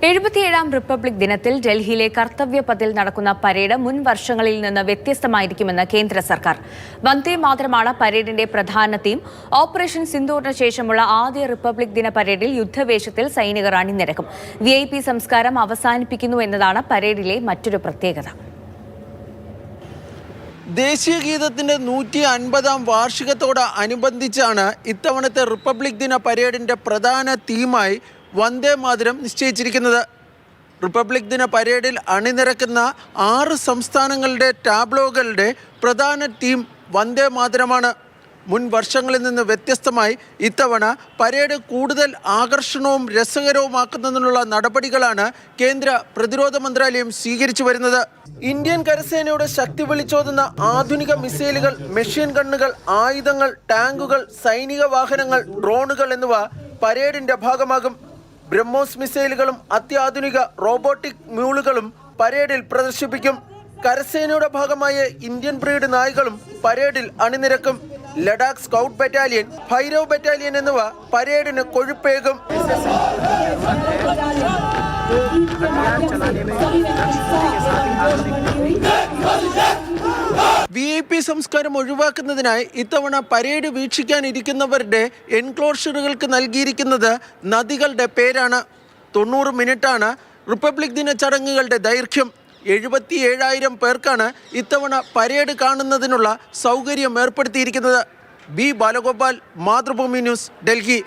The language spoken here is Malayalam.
77ാം റിപ്പബ്ലിക് ദിനത്തിൽ ഡൽഹിയിലെ കർത്തവ്യപഥിൽ നടക്കുന്ന പരേഡ് മുൻ വർഷങ്ങളിൽ നിന്ന് വ്യത്യസ്തമായിരിക്കുമെന്ന് കേന്ദ്ര സർക്കാർ. വന്ദേ മാതരമാണ് പരേഡിന്റെ പ്രധാന തീം. ഓപ്പറേഷൻ സിന്ദൂറിന് ശേഷമുള്ള ആദ്യ റിപ്പബ്ലിക് ദിന പരേഡിൽ യുദ്ധവേഷത്തിൽ സൈനികർ അണിനിരക്കും. VIP സംസ്കാരം അവസാനിപ്പിക്കുന്നു എന്നതാണ് പരേഡിലെ മറ്റൊരു പ്രത്യേകത. ദേശീയ ഗീതത്തിന്റെ 150ാം വാർഷികത്തോട് അനുബന്ധിച്ചാണ് ഇത്തവണത്തെ റിപ്പബ്ലിക് ദിന പരേഡിന്റെ പ്രധാന തീമായി വന്ദേ മാതരം നിശ്ചയിച്ചിരിക്കുന്നത്. റിപ്പബ്ലിക് ദിന പരേഡിൽ അണിനിരക്കുന്ന 6 സംസ്ഥാനങ്ങളുടെ ടാബ്ലോകളുടെ പ്രധാന തീം വന്ദേ മാതരമാണ്. മുൻ വർഷങ്ങളിൽ നിന്ന് വ്യത്യസ്തമായി ഇത്തവണ പരേഡ് കൂടുതൽ ആകർഷണവും രസകരവുമാക്കുന്നതിനുള്ള നടപടികളാണ് കേന്ദ്ര പ്രതിരോധ മന്ത്രാലയം സ്വീകരിച്ചു വരുന്നത്. ഇന്ത്യൻ കരസേനയുടെ ശക്തി വിളിച്ചോതുന്ന ആധുനിക മിസൈലുകൾ, മെഷീൻ ഗണ്ണുകൾ, ആയുധങ്ങൾ, ടാങ്കുകൾ, സൈനിക വാഹനങ്ങൾ, ഡ്രോണുകൾ എന്നിവ പരേഡിന്റെ ഭാഗമാകും. ബ്രഹ്മോസ് മിസൈലുകളും അത്യാധുനിക റോബോട്ടിക് മ്യൂളുകളും പരേഡിൽ പ്രദർശിപ്പിക്കും. കരസേനയുടെ ഭാഗമായ ഇന്ത്യൻ ബ്രീഡ് നായ്ക്കളും പരേഡിൽ അണിനിരക്കും. Ladakh scout battalion, Bhairav battalion എന്നിവ പരേഡിന് കൊഴുപ്പേകും. VIP സംസ്കാരം ഒഴിവാക്കുന്നതിനായി ഇത്തവണ പരേഡ് വീക്ഷിക്കാനിരിക്കുന്നവരുടെ എൻക്ലോഷറുകൾക്ക് നൽകിയിരിക്കുന്നത് നദികളുടെ പേരാണ്. 90 മിനിറ്റാണ് റിപ്പബ്ലിക് ദിന ചടങ്ങുകളുടെ ദൈർഘ്യം. 77,000 പേർക്കാണ് ഇത്തവണ പരേഡ് കാണുന്നതിനുള്ള സൗകര്യം ഏർപ്പെടുത്തിയിരിക്കുന്നത്. B Balagopal, Mathrubhumi news, Delhi.